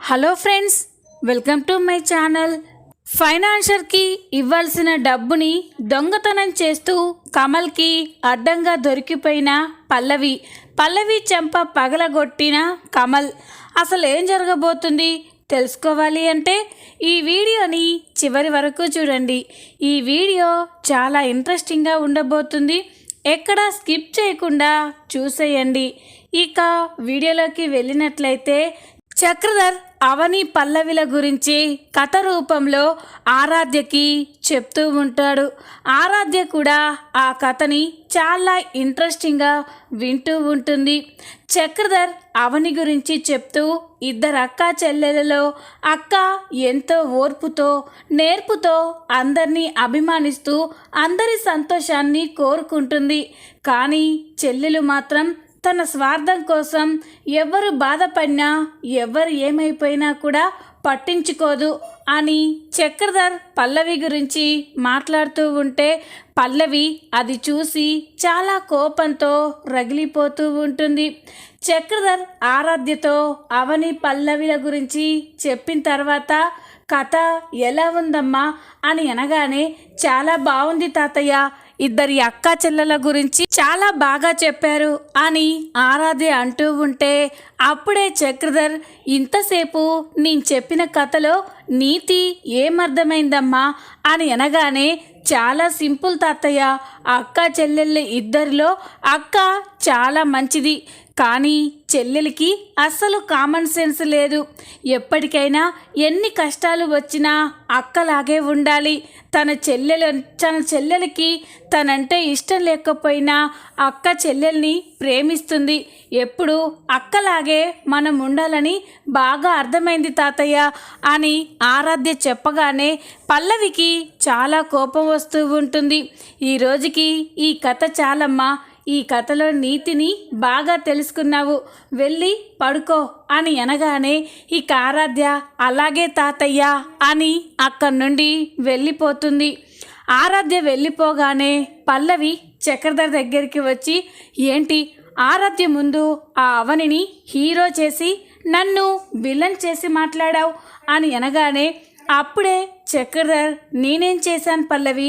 Hello friends, welcome to my channel. ఫైనాన్షియర్కి ఇవ్వాల్సిన డబ్బుని దొంగతనం చేస్తూ కమల్కి అడ్డంగా దొరికిపోయిన పల్లవి చెంప పగలగొట్టిన కమల్. అసలు ఏం జరగబోతుంది తెలుసుకోవాలి అంటే ఈ వీడియోని చివరి వరకు చూడండి. ఈ వీడియో చాలా ఇంట్రెస్టింగ్గా ఉండబోతుంది. ఎక్కడా స్కిప్ చేయకుండా చూసేయండి. ఇక వీడియోలోకి వెళ్ళినట్లయితే చక్రధర్ అవని పల్లవిల గురించి కథ రూపంలో ఆరాధ్యకి చెప్తూ ఉంటాడు. ఆరాధ్య కూడా ఆ కథని చాలా ఇంట్రెస్టింగ్గా వింటూ ఉంటుంది. చక్రధర్ అవని గురించి చెప్తూ ఇద్దరు అక్కా చెల్లెలలో అక్క ఎంతో ఓర్పుతో నేర్పుతో అందరినీ అభిమానిస్తూ అందరి సంతోషాన్ని కోరుకుంటుంది. కానీ చెల్లెలు మాత్రం తన స్వార్థం కోసం ఎవరు బాధపడినా ఎవరు ఏమైపోయినా కూడా పట్టించుకోదు అని చక్రధర్ పల్లవి గురించి మాట్లాడుతూ ఉంటే పల్లవి అది చూసి చాలా కోపంతో రగిలిపోతూ ఉంటుంది. చక్రధర్ ఆరాధ్యతో అవని పల్లవిల గురించి చెప్పిన తర్వాత కథ ఎలా ఉందమ్మా అని అనగానే చాలా బాగుంది తాతయ్య, ఇద్దరి అక్కా చెల్లెల గురించి చాలా బాగా చెప్పారు అని ఆరాధ్య అంటూ ఉంటే అప్పుడే చక్రధర్ ఇంతసేపు నేను చెప్పిన కథలో నీతి ఏమర్థమైందమ్మా అని అనగానే చాలా సింపుల్ తాతయ్య, అక్క చెల్లెళ్ళ ఇద్దరిలో అక్క చాలా మంచిది, కానీ చెల్లెలికి అస్సలు కామన్ సెన్స్ లేదు. ఎప్పటికైనా ఎన్ని కష్టాలు వచ్చినా అక్కలాగే ఉండాలి. తన చెల్లెలికి తనంటే ఇష్టం లేకపోయినా అక్క చెల్లెల్ని ప్రేమిస్తుంది. ఎప్పుడు అక్కలాగే మనం ఉండాలని బాగా అర్థమైంది తాతయ్య అని ఆరాధ్య చెప్పగానే పల్లవికి చాలా కోపం వస్తూ ఉంటుంది. ఈ రోజుకి ఈ కథ చాలమ్మా, ఈ కథలో నీతిని బాగా తెలుసుకున్నావు, వెళ్ళి పడుకో అని అనగానే ఇక ఆరాధ్య అలాగే తాతయ్య అని అక్కడి నుండి వెళ్ళిపోతుంది. ఆరాధ్య వెళ్ళిపోగానే పల్లవి చక్రధర్ దగ్గరికి వచ్చి ఏంటి ఆరాధ్య ముందు ఆ అవనిని హీరో చేసి నన్ను విలన్ చేసి మాట్లాడావు అని అనగానే అప్పుడే చక్రధర్ నేనేం చేశాను పల్లవి,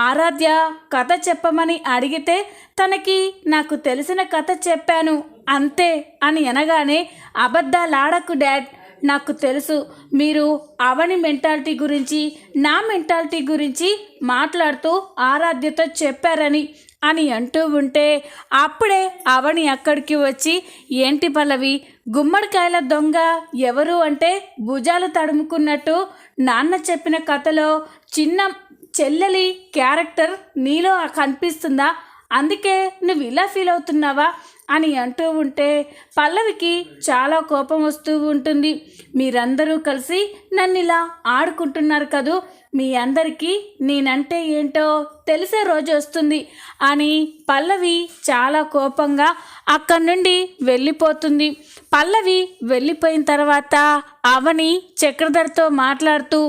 ఆరాధ్య కథ చెప్పమని అడిగితే తనకి నాకు తెలిసిన కథ చెప్పాను అంతే అని అనగానే అబద్ధాలాడకు డాడ్, నాకు తెలుసు మీరు అవని మెంటాలిటీ గురించి నా మెంటాలిటీ గురించి మాట్లాడుతూ ఆరాధ్యతో చెప్పారని అని అంటూ ఉంటే అప్పుడే అవని అక్కడికి వచ్చి ఏంటి పల్లవి, గుమ్మడికాయల దొంగ ఎవరు అంటే భుజాలు తడుముకున్నట్టు నాన్న చెప్పిన కథలో చిన్న చెల్లెలి క్యారెక్టర్ నీలో కనిపిస్తుందా, అందుకే నువ్వు ఇలా ఫీల్ అవుతున్నావా అని అంటూ ఉంటే పల్లవికి చాలా కోపం వస్తూ ఉంటుంది. మీరందరూ కలిసి నన్ను ఇలా ఆడుకుంటున్నారు కదూ, మీ అందరికీ నేనంటే ఏంటో తెలిసే రోజు వస్తుంది అని పల్లవి చాలా కోపంగా అక్కడి నుండి వెళ్ళిపోతుంది. పల్లవి వెళ్ళిపోయిన తర్వాత అవని చక్రధర్తో మాట్లాడుతూ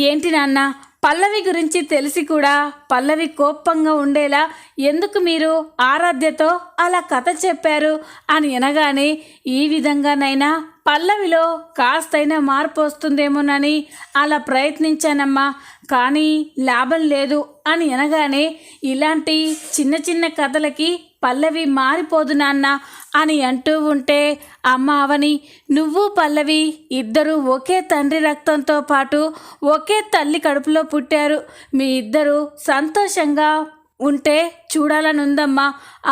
ఏంటి నాన్న, పల్లవి గురించి తెలిసి కూడా పల్లవి కోపంగా ఉండేలా ఎందుకు మీరు ఆరాధ్యతో అలా కథ చెప్పారు అని అనగానే ఈ విధంగానైనా పల్లవిలో కాస్తైనా మార్పు వస్తుందేమోనని అలా ప్రయత్నించానమ్మా, కానీ లాభం లేదు అని అనగానే ఇలాంటి చిన్న చిన్న కథలకి పల్లవి మారిపోదు నాన్న అని అంటూ ఉంటే అమ్మ అవని, నువ్వు పల్లవి ఇద్దరు ఒకే తండ్రి రక్తంతో పాటు ఒకే తల్లి కడుపులో పుట్టారు, మీ ఇద్దరు సంతోషంగా ఉంటే చూడాలని ఉందమ్మా,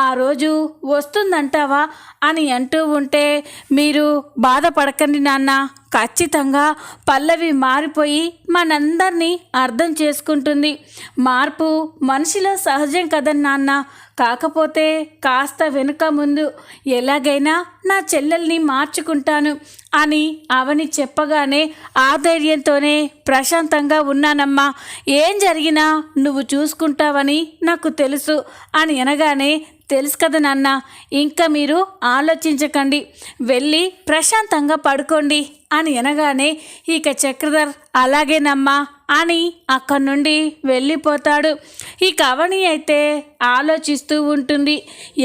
ఆ రోజు వస్తుందంటావా అని అంటూ ఉంటే మీరు బాధపడకండి నాన్న, ఖచ్చితంగా పల్లవి మారిపోయి మనందరినీ అర్థం చేసుకుంటుంది. మార్పు మనిషిలో సహజం కదా నాన్న, కాకపోతే కాస్త వెనుక ముందు ఎలాగైనా నా చెల్లెల్ని మార్చుకుంటాను అని అవని చెప్పగానే ఆ ధైర్యంతోనే ప్రశాంతంగా ఉన్నానమ్మా, ఏం జరిగినా నువ్వు చూసుకుంటావని నాకు తెలుసు అని అనగానే తెలుసు కదా నాన్న, ఇంకా మీరు ఆలోచించకండి, వెళ్ళి ప్రశాంతంగా పడుకోండి అని అనగానే ఇక చక్రధర్ అలాగేనమ్మా అని అక్కడి నుండి వెళ్ళిపోతాడు. ఇక అవని అయితే ఆలోచిస్తూ ఉంటుంది,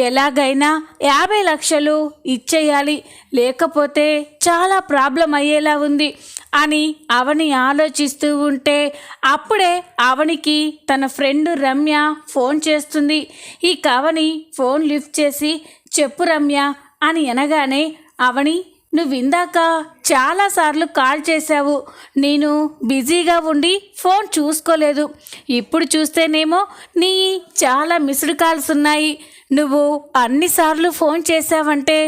ఎలాగైనా 50 లక్షలు ఇచ్చేయాలి, లేకపోతే చాలా ప్రాబ్లం అయ్యేలా ఉంది అని అవని ఆలోచిస్తూ ఉంటే అప్పుడే అవనికి తన ఫ్రెండ్ రమ్య ఫోన్ చేస్తుంది. ఇక అవని ఫోన్ లిఫ్ట్ చేసి చెప్పు రమ్య అని అనగానే, అవని నువ్వు ఇందాక చాలాసార్లు కాల్ చేశావు, నేను బిజీగా ఉండి ఫోన్ చూసుకోలేదు. ఇప్పుడు చూస్తేనేమో నీ చాలా మిస్డ్ కాల్స్ ఉన్నాయి. నువ్వు అన్నిసార్లు ఫోన్ చేశావంటే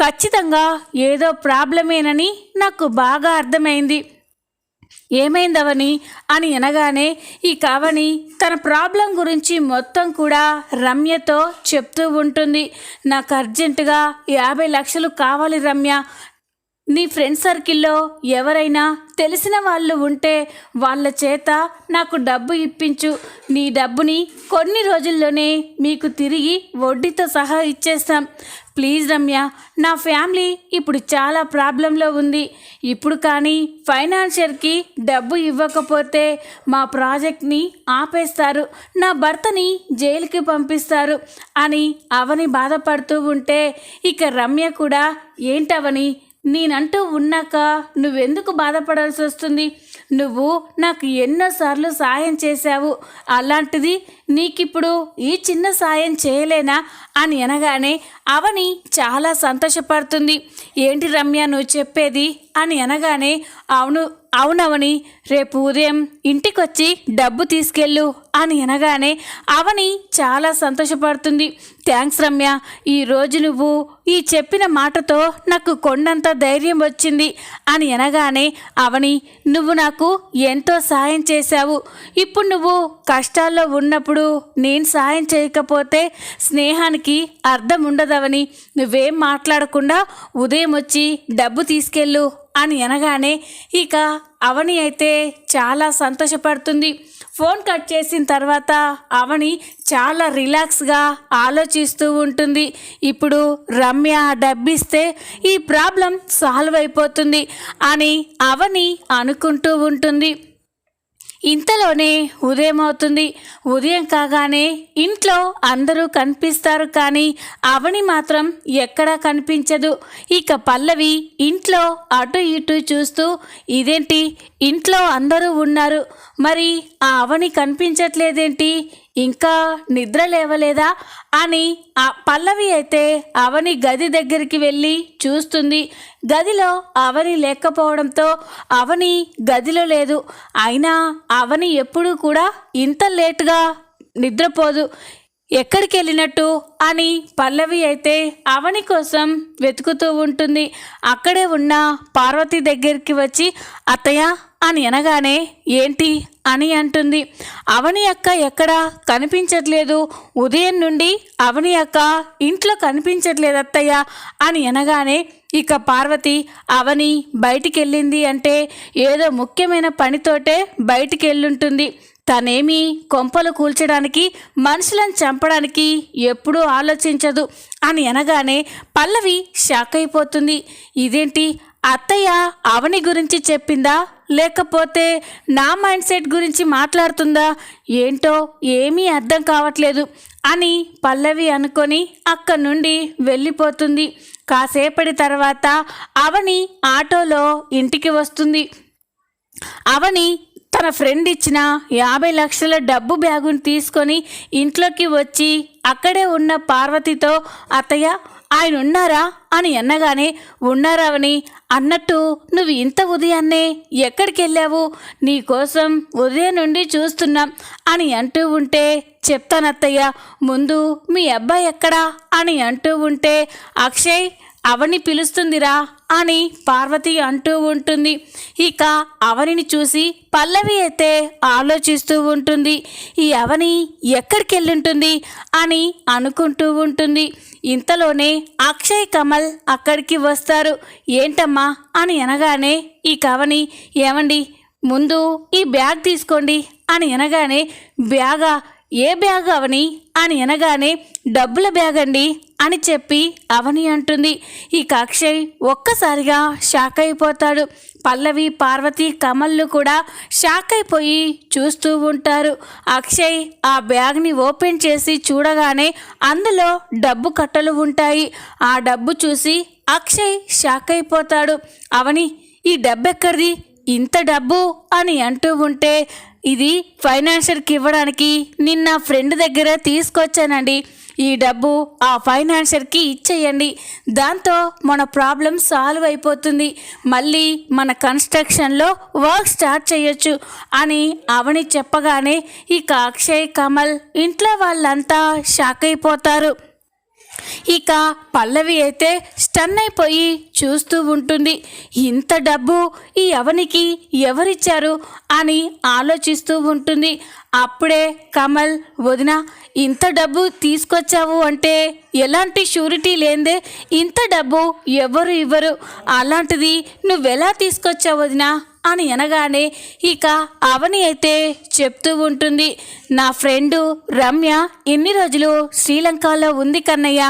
ఖచ్చితంగా ఏదో ప్రాబ్లమేనని నాకు బాగా అర్థమైంది. ఏమైందవని అని అనగానే ఈ అవని తన ప్రాబ్లం గురించి మొత్తం కూడా రమ్యతో చెప్తూ ఉంటుంది. నాకు అర్జెంటుగా 50 లక్షలు కావాలి రమ్య, నీ ఫ్రెండ్ సర్కిల్లో ఎవరైనా తెలిసిన వాళ్ళు ఉంటే వాళ్ళ చేత నాకు డబ్బు ఇప్పించు. నీ డబ్బుని కొన్ని రోజుల్లోనే మీకు తిరిగి వడ్డీతో సహా ఇచ్చేస్తాం. ప్లీజ్ రమ్య, నా ఫ్యామిలీ ఇప్పుడు చాలా ప్రాబ్లంలో ఉంది. ఇప్పుడు కానీ ఫైనాన్షియర్కి డబ్బు ఇవ్వకపోతే మా ప్రాజెక్ట్ని ఆపేస్తారు, నా భర్తని జైలుకి పంపిస్తారు అని అవని బాధపడుతూ ఉంటే ఇక రమ్య కూడా, ఏంటవని నేనంటూ ఉన్నాక నువ్వెందుకు బాధపడాల్సి వస్తుంది? నువ్వు నాకు ఎన్నోసార్లు సాయం చేశావు, అలాంటిది నీకిప్పుడు ఈ చిన్న సాయం చేయలేనా అని అనగానే అవని చాలా సంతోషపడుతుంది. ఏంటి రమ్య నువ్వు చెప్పేది అని అనగానే, అవునవని, రేపు ఉదయం ఇంటికొచ్చి డబ్బు తీసుకెళ్ళు అని అనగానే అవని చాలా సంతోషపడుతుంది. థ్యాంక్స్ రమ్య, ఈరోజు నువ్వు ఈ చెప్పిన మాటతో నాకు కొండంత ధైర్యం వచ్చింది అని అనగానే, అవని నువ్వు నాకు ఎంతో సాయం చేశావు. ఇప్పుడు నువ్వు కష్టాల్లో ఉన్నప్పుడు నేను సాయం చేయకపోతే స్నేహానికి అర్థం ఉండదవని, నువ్వేం మాట్లాడకుండా ఉదయం వచ్చి డబ్బు తీసుకెళ్ళు అని అనగానే ఇక అవని అయితే చాలా సంతోషపడుతుంది. ఫోన్ కట్ చేసిన తర్వాత అవని చాలా రిలాక్స్గా ఆలోచిస్తూ ఉంటుంది. ఇప్పుడు రమ్య డబ్బిస్తే ఈ ప్రాబ్లం సాల్వ్ అయిపోతుంది అని అవని అనుకుంటూ ఉంటుంది. ఇంతలోనే ఉదయం అవుతుంది. ఉదయం కాగానే ఇంట్లో అందరూ కనిపిస్తారు, కానీ అవని మాత్రం ఎక్కడా కనిపించదు. ఇక పల్లవి ఇంట్లో అటు ఇటు చూస్తూ, ఇదేంటి ఇంట్లో అందరూ ఉన్నారు, మరి ఆ అవని కనిపించట్లేదేంటి, ఇంకా నిద్ర లేవలేదా అని ఆ పల్లవి అయితే అవని గది దగ్గరికి వెళ్ళి చూస్తుంది. గదిలో అవని లేకపోవడంతో అవని గదిలో లేదు. అయినా అవని ఎప్పుడూ కూడా ఇంత లేటుగా నిద్రపోదు, ఎక్కడికి వెళ్ళినట్టు అని పల్లవి అయితే అవని కోసం వెతుకుతూ ఉంటుంది. అక్కడే ఉన్న పార్వతి దగ్గరికి వచ్చి, అత్తయ్య అని అనగానే, ఏంటి అని అంటుంది. అవని అక్క ఎక్కడా కనిపించట్లేదు, ఉదయం నుండి అవని అక్క ఇంట్లో కనిపించట్లేదు అత్తయ్య అని అనగానే ఇక పార్వతి, అవని బయటికి వెళ్ళింది అంటే ఏదో ముఖ్యమైన పనితోటే బయటికి వెళ్ళుంటుంది, తనేమీ కొంపలు కూల్చడానికి మనుషులను చంపడానికి ఎప్పుడూ ఆలోచించదు అని అనగానే పల్లవి షాక్ అయిపోతుంది. ఇదేంటి అత్తయ్య అవని గురించి చెప్పిందా, లేకపోతే నా మైండ్ సెట్ గురించి మాట్లాడుతుందా, ఏంటో ఏమీ అర్థం కావట్లేదు అని పల్లవి అనుకొని అక్కడి నుండి వెళ్ళిపోతుంది. కాసేపటి తర్వాత అవని ఆటోలో ఇంటికి వస్తుంది. అవని తన ఫ్రెండ్ ఇచ్చిన 50 లక్షల డబ్బు బ్యాగుని తీసుకొని ఇంట్లోకి వచ్చి అక్కడే ఉన్న పార్వతితో, అత్తయ్య ఆయన ఉన్నారా అని అనగానే, ఉన్నారావని, అన్నట్టు నువ్వు ఇంత ఉదయాన్నే ఎక్కడికి వెళ్ళావు, నీకోసం ఉదయం నుండి చూస్తున్నాం అని అంటూ ఉంటే, చెప్తానత్తయ్య, ముందు మీ అబ్బాయి ఎక్కడా అని అంటూ ఉంటే, అక్షయ్ అవని పిలుస్తుందిరా అని పార్వతి అంటూ ఉంటుంది. ఇక అవనిని చూసి పల్లవి అయితే ఆలోచిస్తూ ఉంటుంది. ఈ అవని ఎక్కడికి వెళ్ళుంటుంది అని అనుకుంటూ ఉంటుంది. ఇంతలోనే అక్షయ్ కమల్ అక్కడికి వస్తారు. ఏంటమ్మా అని అనగానే ఈ అవని, ఏమండి ముందు ఈ బ్యాగ్ తీసుకోండి అని అనగానే, బ్యాగా ఏ బ్యాగ్ అవని అని అనగానే డబ్బుల బ్యాగ్ అండి అని చెప్పి అవని అంటుంది. ఇక అక్షయ్ ఒక్కసారిగా షాక్ అయిపోతాడు. పల్లవి, పార్వతి, కమల్లు కూడా షాక్ అయిపోయి చూస్తూ ఉంటారు. అక్షయ్ ఆ బ్యాగ్ని ఓపెన్ చేసి చూడగానే అందులో డబ్బు కట్టలు ఉంటాయి. ఆ డబ్బు చూసి అక్షయ్ షాక్ అయిపోతాడు. అవని, ఈ డబ్బు ఎక్కడిది, ఇంత డబ్బు అని అంటూ ఉంటే, ఇది ఫైనాన్షియర్కి ఇవ్వడానికి నిన్న ఫ్రెండ్ దగ్గర తీసుకొచ్చానండి. ఈ డబ్బు ఆ ఫైనాన్షియర్కి ఇచ్చేయండి, దాంతో మన ప్రాబ్లం సాల్వ్ అయిపోతుంది, మళ్ళీ మన కన్స్ట్రక్షన్లో వర్క్ స్టార్ట్ చేయొచ్చు అని అవని చెప్పగానే ఇక అక్షయ్, కమల్ ఇంట్లో వాళ్ళంతా షాక్ అయిపోతారు. ఇక పల్లవి అయితే స్టన్ అయిపోయి చూస్తూ ఉంటుంది. ఇంత డబ్బు ఈ అవనికి ఎవరిచ్చారు అని ఆలోచిస్తూ ఉంటుంది. అప్పుడే కమల్, వదిన, ఇంత డబ్బు తీసుకొచ్చావు అంటే ఎలాంటి షూరిటీ లేదే ఇంత డబ్బు ఎవరు ఇవ్వరు, అలాంటిది నువ్వెలా తీసుకొచ్చావు వదిన అని అనగానే ఇక అవని అయితే చెప్తూ ఉంటుంది, నా ఫ్రెండు రమ్య ఎన్ని రోజులు శ్రీలంకలో ఉంది కన్నయ్య.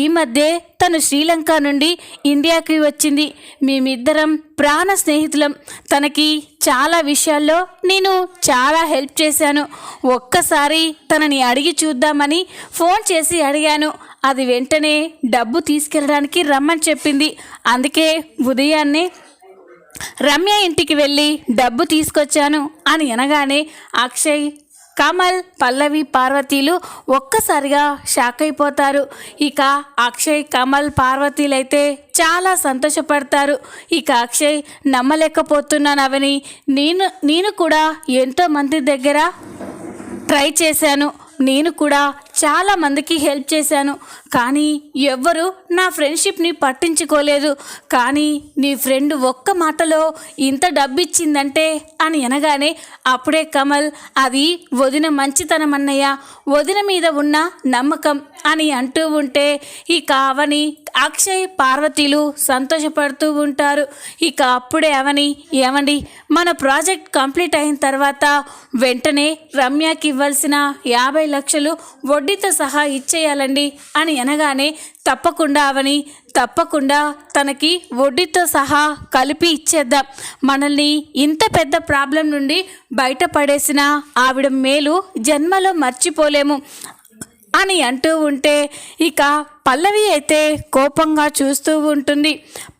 ఈ మధ్య తను శ్రీలంక నుండి ఇండియాకి వచ్చింది. మేమిద్దరం ప్రాణ స్నేహితులం. తనకి చాలా విషయాల్లో నేను చాలా హెల్ప్ చేశాను. ఒక్కసారి తనని అడిగి చూద్దామని ఫోన్ చేసి అడిగాను. అది వెంటనే డబ్బు తీసుకెళ్ళడానికి రమ్మని చెప్పింది. అందుకే ఉదయాన్నే రమ్య ఇంటికి వెళ్ళి డబ్బు తీసుకొచ్చాను అని అనగానే అక్షయ్, కమల్, పల్లవి, పార్వతీలు ఒక్కసారిగా షాక్ అయిపోతారు. ఇక అక్షయ్, కమల్, పార్వతీలైతే చాలా సంతోషపడతారు. ఇక అక్షయ్, నమ్మలేకపోతున్నాను అవని, నేను కూడా ఎంతోమంది దగ్గర ట్రై చేశాను, నేను కూడా చాలా మందికి హెల్ప్ చేశాను, కానీ ఎవ్వరూ నా ఫ్రెండ్షిప్ని పట్టించుకోలేదు. కానీ నీ ఫ్రెండ్ ఒక్క మాటలో ఇంత డబ్బు ఇచ్చిందంటే అని అనగానే అప్పుడే కమల్, అది వదిన మంచితనం అన్నయ్య, వదిన మీద ఉన్న నమ్మకం అని అంటూ ఉంటే ఇక అవని, అక్షయ్, పార్వతీలు సంతోషపడుతూ ఉంటారు. ఇక అప్పుడే అవని, ఏమండి, మన ప్రాజెక్ట్ కంప్లీట్ అయిన తర్వాత వెంటనే రమ్యకి ఇవ్వాల్సిన 50 లక్షలు వడ్డీతో సహా ఇచ్చేయాలండి అని అనగానే తప్పకుండా అవని, తప్పకుండా తనకి వడ్డీతో సహా కలిపి ఇచ్చేద్దాం. మనల్ని ఇంత పెద్ద ప్రాబ్లం నుండి బయటపడేసిన ఆవిడ మేలు జన్మలో మర్చిపోలేము అని అంటూ ఉంటే ఇక పల్లవి అయితే కోపంగా చూస్తూ ఉంటుంది.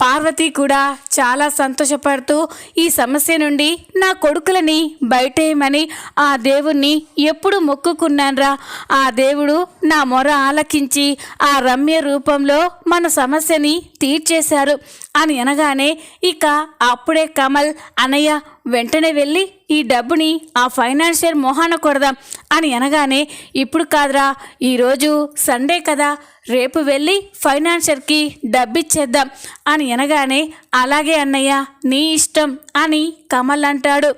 పార్వతి కూడా చాలా సంతోషపడుతూ, ఈ సమస్య నుండి నా కొడుకులని బయటేయమని ఆ దేవుణ్ణి ఎప్పుడు మొక్కుకున్నాన్రా, ఆ దేవుడు నా మొర ఆలకించి ఆ రమ్య రూపంలో మన సమస్యని తీర్చేశారు అని అనగానే ఇక అప్పుడే కమల్, అన్నయ్య, వెంటనే వెళ్ళి ఈ డబ్బుని ఆ ఫైనాన్షియర్ మొహాన కొడదాం అని అనగానే, ఇప్పుడు కాదురా, ఈరోజు సండే కదా, రేపు వెళ్ళి ఫైనాన్షియర్కి డబ్బిచ్చేద్దాం అని అనగానే అలాగే అన్నయ్య, నీ ఇష్టం అని కమల్ అంటాడు.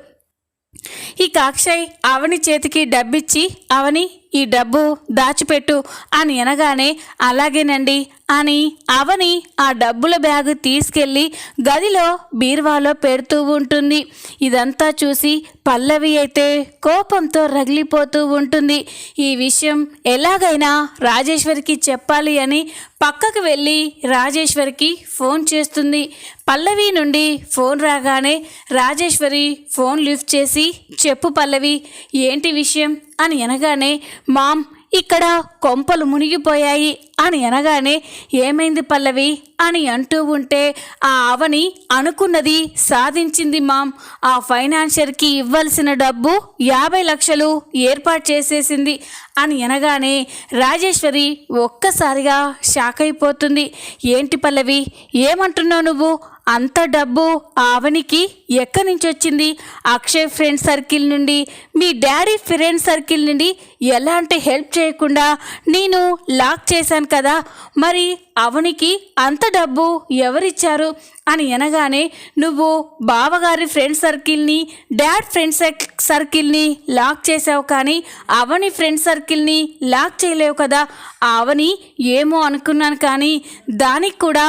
ఇక అక్షయ్ అవని చేతికి డబ్బిచ్చి, అవని, ఈ డబ్బు దాచిపెట్టు అని అనగానే అలాగేనండి అని అవని ఆ డబ్బుల బ్యాగు తీసుకెళ్ళి గదిలో బీరువాలో పెడుతూ ఉంటుంది. ఇదంతా చూసి పల్లవి అయితే కోపంతో రగిలిపోతూ ఉంటుంది. ఈ విషయం ఎలాగైనా రాజేశ్వరికి చెప్పాలి అని పక్కకు వెళ్ళి రాజేశ్వరికి ఫోన్ చేస్తుంది. పల్లవి నుండి ఫోన్ రాగానే రాజేశ్వరి ఫోన్ లిఫ్ట్ చేసి, చెప్పు పల్లవి, ఏంటి విషయం అని అనగానే, మామ్, ఇక్కడ కొంపలు మునిగిపోయాయి అని అనగానే ఏమైంది పల్లవి అని అంటూ ఉంటే, ఆ అవని అనుకున్నది సాధించింది మామ్, ఆ ఫైనాన్షియర్కి ఇవ్వాల్సిన డబ్బు 50 లక్షలు ఏర్పాటు చేసేసింది అని అనగానే రాజేశ్వరి ఒక్కసారిగా షాక్ అయిపోతుంది. ఏంటి పల్లవి, ఏమంటున్నావు నువ్వు? అంత డబ్బు ఆవనికి ఎక్కడి నుంచి వచ్చింది? అక్షయ్ ఫ్రెండ్ సర్కిల్ నుండి, మీ డాడీ ఫ్రెండ్ సర్కిల్ నుండి ఎలాంటి హెల్ప్ చేయకుండా నేను లాక్ చేశాను కదా, మరి అవనికి అంత డబ్బు ఎవరిచ్చారు అని అనగానే, నువ్వు బావగారి ఫ్రెండ్ సర్కిల్ని, డాడ్ ఫ్రెండ్ సర్కిల్ని లాక్ చేసావు, కానీ అవని ఫ్రెండ్ సర్కిల్ని లాక్ చేయలేవు కదా. అవని ఏమో అనుకున్నాను, కానీ దానికి కూడా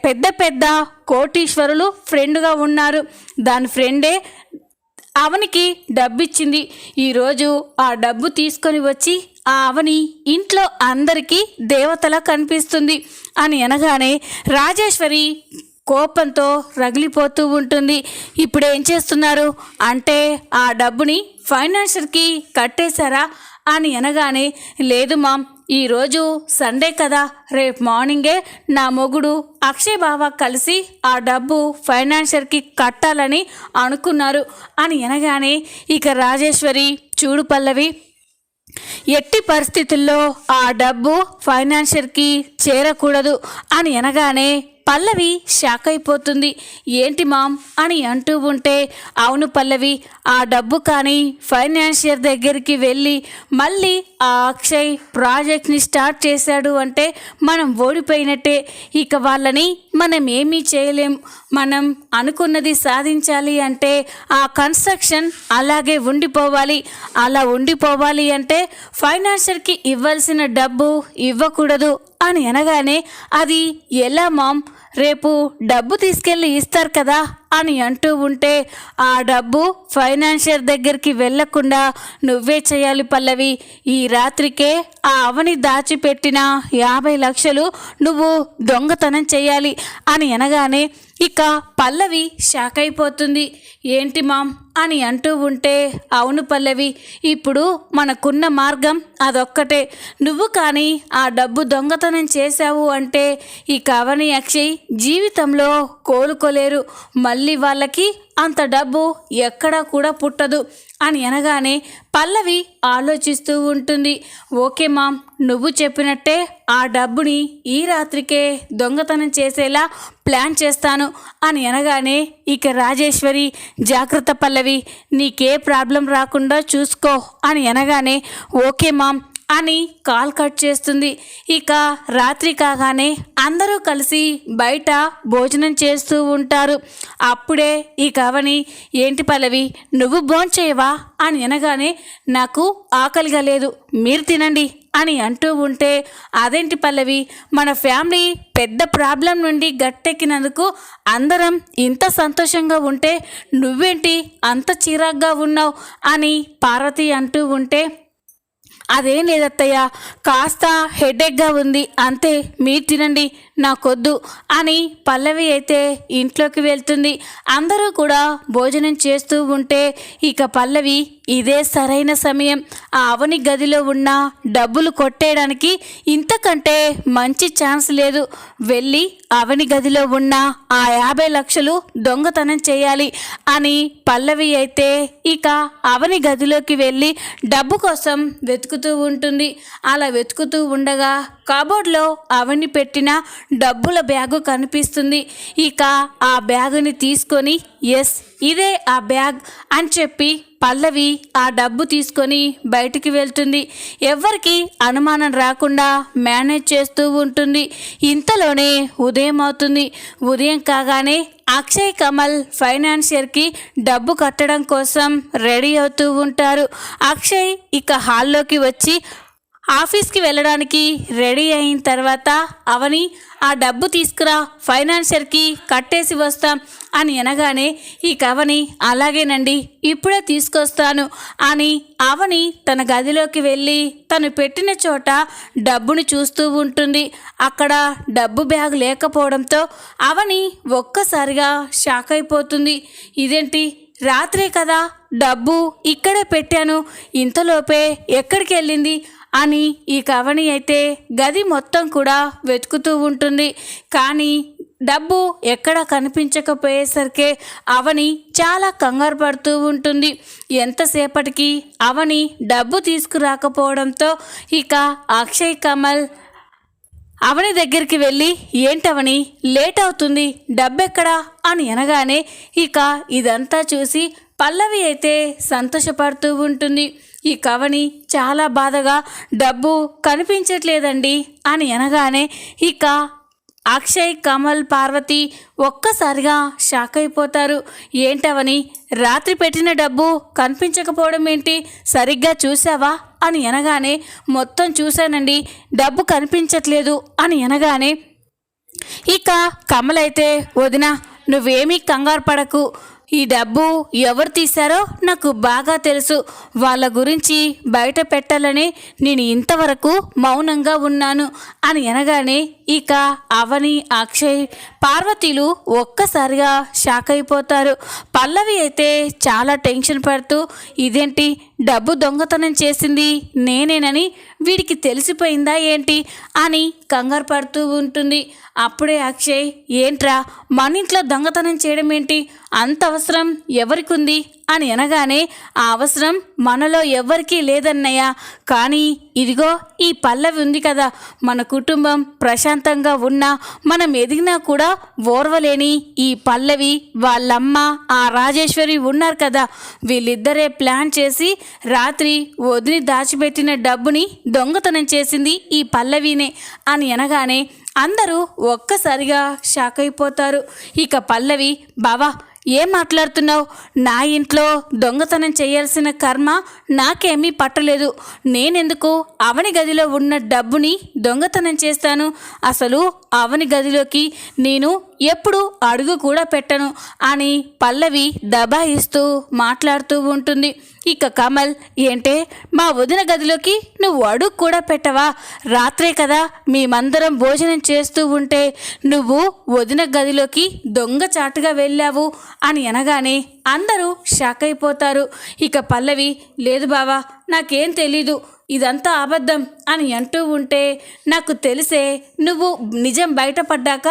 పెద్ద పెద్ద కోటీశ్వరులు ఫ్రెండ్గా ఉన్నారు. దాని ఫ్రెండే అవనికి డబ్బిచ్చింది. ఈరోజు ఆ డబ్బు తీసుకొని వచ్చి ఆ అవని ఇంట్లో అందరికీ దేవతలా కనిపిస్తుంది అని అనగానే రాజేశ్వరి కోపంతో రగిలిపోతూ ఉంటుంది. ఇప్పుడు ఏం చేస్తున్నారు అంటే ఆ డబ్బుని ఫైనాన్షియర్కి కట్టేశారా అని అనగానే, లేదు మామ్, ఈరోజు సండే కదా, రేపు మార్నింగే నా మొగుడు అక్షయ్ బావ కలిసి ఆ డబ్బు ఫైనాన్షియర్కి కట్టాలని అనుకున్నారు అని అనగానే, ఇక రాజేశ్వరి, చూడు పల్లవి, ఎట్టి పరిస్థితుల్లో ఆ డబ్బు ఫైనాన్షియర్కి చేరకూడదు అని అనగానే పల్లవి షాక్ అయిపోతుంది. ఏంటి మామ్ అని అంటూ ఉంటే, అవును పల్లవి, ఆ డబ్బు కానీ ఫైనాన్షియర్ దగ్గరికి వెళ్ళి మళ్ళీ ఆ అక్షయ్ ప్రాజెక్ట్ని స్టార్ట్ చేశాడు అంటే మనం ఓడిపోయినట్టే. ఇక వాళ్ళని మనం ఏమీ చేయలేం. మనం అనుకున్నది సాధించాలి అంటే ఆ కన్స్ట్రక్షన్ అలాగే ఉండిపోవాలి. అలా ఉండిపోవాలి అంటే ఫైనాన్షియర్కి ఇవ్వాల్సిన డబ్బు ఇవ్వకూడదు అని అనగానే, అది ఎలా మామ్, రేపు డబ్బు తీసుకెళ్ళి ఇస్తారు కదా అని అంటూ ఉంటే, ఆ డబ్బు ఫైనాన్షియర్ దగ్గరికి వెళ్లకుండా నువ్వే చేయాలి పల్లవి. ఈ రాత్రికే ఆ అవని దాచిపెట్టిన 50 లక్షలు నువ్వు దొంగతనం చేయాలి అని అనగానే ఇక పల్లవి షాక్ అయిపోతుంది. ఏంటి మామ్ అని అంటూ ఉంటే, అవును పల్లవి, ఇప్పుడు మనకున్న మార్గం అదొక్కటే. నువ్వు కానీ ఆ డబ్బు దొంగతనం చేశావు అంటే ఇక అవని అక్షయ్ జీవితంలో కోలుకోలేరు. మళ్ళీ వాళ్ళకి అంత డబ్బు ఎక్కడా కూడా పుట్టదు అని అనగానే పల్లవి ఆలోచిస్తూ ఉంటుంది. ఓకే మామ్, నువ్వు చెప్పినట్టే ఆ డబ్బుని ఈ రాత్రికే దొంగతనం చేసేలా ప్లాన్ చేస్తాను అని అనగానే ఇక రాజేశ్వరి, జాగ్రత్త పల్లవి, నీకే ప్రాబ్లం రాకుండా చూసుకో అని అనగానే ఓకే మామ్ అని కాల్ కట్ చేస్తుంది. ఇక రాత్రి కాగానే అందరూ కలిసి బయట భోజనం చేస్తూ ఉంటారు. అప్పుడే ఇక అవని, ఏంటి పల్లవి, నువ్వు భోంచేయవా అని అనగానే, నాకు ఆకలిగా లేదు, మీరు తినండి అని అంటూ ఉంటే, అదేంటి పల్లవి, మన ఫ్యామిలీ పెద్ద ప్రాబ్లం నుండి గట్టెక్కినందుకు అందరం ఇంత సంతోషంగా ఉంటే నువ్వేంటి అంత చిరాగ్గా ఉన్నావు అని పార్వతి అంటూ ఉంటే, అదేం లేదత్తయ్య, కాస్త హెడేక్గా ఉంది అంతే, మీరు తినండి, నాకొద్దు అని పల్లవి అయితే ఇంట్లోకి వెళ్తుంది. అందరూ కూడా భోజనం చేస్తూ ఉంటే ఇక పల్లవి, ఇదే సరైన సమయం, ఆ అవని గదిలో ఉన్న డబ్బులు కొట్టేయడానికి ఇంతకంటే మంచి ఛాన్స్ లేదు. వెళ్ళి అవని గదిలో ఉన్న ఆ 50 లక్షలు దొంగతనం చేయాలి అని పల్లవి అయితే ఇక అవని గదిలోకి వెళ్ళి డబ్బు కోసం వెతుకుతూ ఉంటుంది. అలా వెతుకుతూ ఉండగా కబోర్డ్లో అవని పెట్టిన డబ్బుల బ్యాగు కనిపిస్తుంది. ఇక ఆ బ్యాగుని తీసుకొని, ఎస్ ఇదే ఆ బ్యాగ్ అని చెప్పి పల్లవి ఆ డబ్బు తీసుకొని బయటికి వెళ్తుంది. ఎవరికి అనుమానం రాకుండా మేనేజ్ చేస్తూ ఉంటుంది. ఇంతలోనే ఉదయం అవుతుంది. ఉదయం కాగానే అక్షయ్, కమల్ ఫైనాన్షియర్కి డబ్బు కట్టడం కోసం రెడీ అవుతూ ఉంటారు. అక్షయ్ ఇక హాల్లోకి వచ్చి ఆఫీస్కి వెళ్ళడానికి రెడీ అయిన తర్వాత, అవని ఆ డబ్బు తీసుకురా, ఫైనాన్షియర్కి కట్టేసి వస్తాం అని అనగానే ఇక అవని, అలాగేనండి, ఇప్పుడే తీసుకొస్తాను అని అవని తన గదిలోకి వెళ్ళి తను పెట్టిన చోట డబ్బుని చూస్తూ ఉంటుంది. అక్కడ డబ్బు బ్యాగ్ లేకపోవడంతో అవని ఒక్కసారిగా షాక్ అయిపోతుంది. ఇదేంటి, రాత్రే కదా డబ్బు ఇక్కడే పెట్టాను, ఇంతలోపే ఎక్కడికి వెళ్ళింది అని ఈ అవని అయితే గది మొత్తం కూడా వెతుకుతూ ఉంటుంది. కానీ డబ్బు ఎక్కడ కనిపించకపోయేసరికి అవని చాలా కంగారు పడుతూ ఉంటుంది. ఎంతసేపటికి అవని డబ్బు తీసుకురాకపోవడంతో ఇక అక్షయ్, కమల్ అవని దగ్గరికి వెళ్ళి, ఏంటవని లేట్ అవుతుంది, డబ్బెక్కడా అని అనగానే ఇక ఇదంతా చూసి పల్లవి అయితే సంతోషపడుతూ ఉంటుంది. ఈ అవని చాలా బాధగా, డబ్బు కనిపించట్లేదండి అని అనగానే ఇక అక్షయ్, కమల్, పార్వతి ఒక్కసారిగా షాక్ అయిపోతారు. ఏంటవని, రాత్రి పెట్టిన డబ్బు కనిపించకపోవడం ఏంటి, సరిగ్గా చూసావా అని అనగానే, మొత్తం చూశానండి, డబ్బు కనిపించట్లేదు అని అనగానే ఇక కమల్ అయితే, వదినా నువ్వేమీ కంగారు పడకు, ఈ డబ్బు ఎవరు తీశారో నాకు బాగా తెలుసు. వాళ్ళ గురించి బయట పెట్టాలని నేను ఇంతవరకు మౌనంగా ఉన్నాను అని అనగానే ఇక అవని, అక్షయ్, పార్వతీలు ఒక్కసారిగా షాక్ అయిపోతారు. పల్లవి అయితే చాలా టెన్షన్ పడుతూ ఇదేంటి డబ్బు దొంగతనం చేసింది నేనేనని వీడికి తెలిసిపోయిందా ఏంటి అని కంగారు పడుతూ ఉంటుంది. అప్పుడే అక్షయ్ ఏంట్రా మన ఇంట్లో దొంగతనం చేయడం ఏంటి, అంత అవసరం ఎవరికి ఉంది అని అనగానే ఆ అవసరం మనలో ఎవ్వరికీ లేదన్నయ్య, కానీ ఇదిగో ఈ పల్లవి ఉంది కదా, మన కుటుంబం ప్రశాంతంగా ఉన్నా మనం ఎదిగినా కూడా ఓర్వలేని ఈ పల్లవి వాళ్ళమ్మ ఆ రాజేశ్వరి ఉన్నారు కదా, వీళ్ళిద్దరే ప్లాన్ చేసి రాత్రి వదిలి దాచిపెట్టిన డబ్బుని దొంగతనం చేసింది ఈ పల్లవినే అని అనగానే అందరూ ఒక్కసారిగా షాక్ అయిపోతారు. ఇక పల్లవి బావా ఏం మాట్లాడుతున్నావు, నా ఇంట్లో దొంగతనం చేయాల్సిన కర్మ నాకేమీ పట్టలేదు, నేనెందుకు అవని గదిలో ఉన్న డబ్బుని దొంగతనం చేస్తాను, అసలు అవని గదిలోకి నేను ఎప్పుడు అడుగు కూడా పెట్టను అని పల్లవి దబాయిస్తూ మాట్లాడుతూ ఉంటుంది. ఇక కమల్ ఏంటే మా వదిన గదిలోకి నువ్వు అడుగు కూడా పెట్టవా, రాత్రే కదా మేమందరం భోజనం చేస్తూ ఉంటే నువ్వు వదిన గదిలోకి దొంగచాటుగా వెళ్ళావు అని అనగానే అందరూ షాక్ అయిపోతారు. ఇక పల్లవి లేదు బావా నాకేం తెలీదు, ఇదంతా అబద్ధం అని అంటూ ఉంటే నాకు తెలిసే నువ్వు నిజం బయటపడ్డాక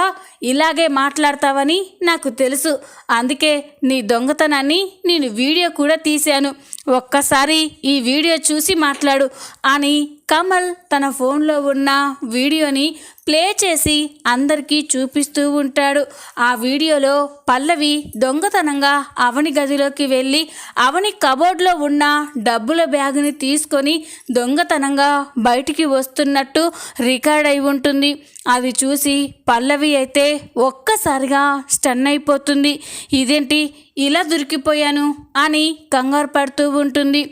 ఇలాగే మాట్లాడతావని నాకు తెలుసు, అందుకే నీ దొంగతనాన్ని నేను వీడియో కూడా తీశాను, ఒక్కసారి ఈ వీడియో చూసి మాట్లాడు అని కమల్ తన ఫోన్లో ఉన్న వీడియోని ప్లే చేసి అందరికీ చూపిస్తూ ఉంటాడు. ఆ వీడియోలో పల్లవి దొంగతనంగా అవని గదిలోకి వెళ్ళి అవని కబోర్డ్లో ఉన్న డబ్బుల బ్యాగుని తీసుకొని దొంగతనంగా బయటికి వస్తున్నట్టు రికార్డ్ అయి ఉంటుంది. అది చూసి పల్లవి అయితే ఒక్కసారిగా స్టన్ అయిపోతుంది. ఇదేంటి ఇలా దొరికిపోయాను అని కంగారు పడుతూ ఉంటుంది.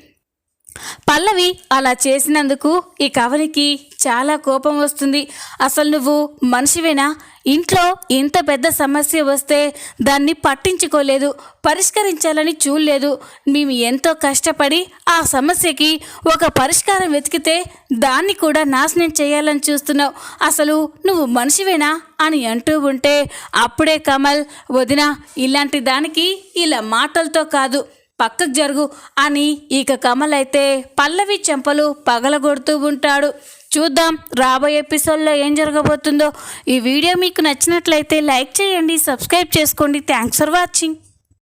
పల్లవి అలా చేసినందుకు ఈ కవనికి చాలా కోపం వస్తుంది. అసలు నువ్వు మనిషివేనా, ఇంట్లో ఇంత పెద్ద సమస్య వస్తే దాన్ని పట్టించుకోలేదు, పరిష్కరించాలని చూడలేదు, మేము ఎంతో కష్టపడి ఆ సమస్యకి ఒక పరిష్కారం వెతికితే దాన్ని కూడా నాశనం చేయాలని చూస్తున్నావు, అసలు నువ్వు మనిషివేనా అని అంటూ ఉంటే అప్పుడే కమల్ వదిన ఇలాంటి దానికి ఇలా మాటలతో కాదు పక్కకు జరుగు అని ఇక కమల్ అయితే పల్లవి చెంపలు పగలగొడుతూ ఉంటాడు. చూద్దాం రాబోయే ఎపిసోడ్లో ఏం జరగబోతుందో. ఈ వీడియో మీకు నచ్చినట్లయితే లైక్ చేయండి, సబ్స్క్రైబ్ చేసుకోండి. Thanks for watching.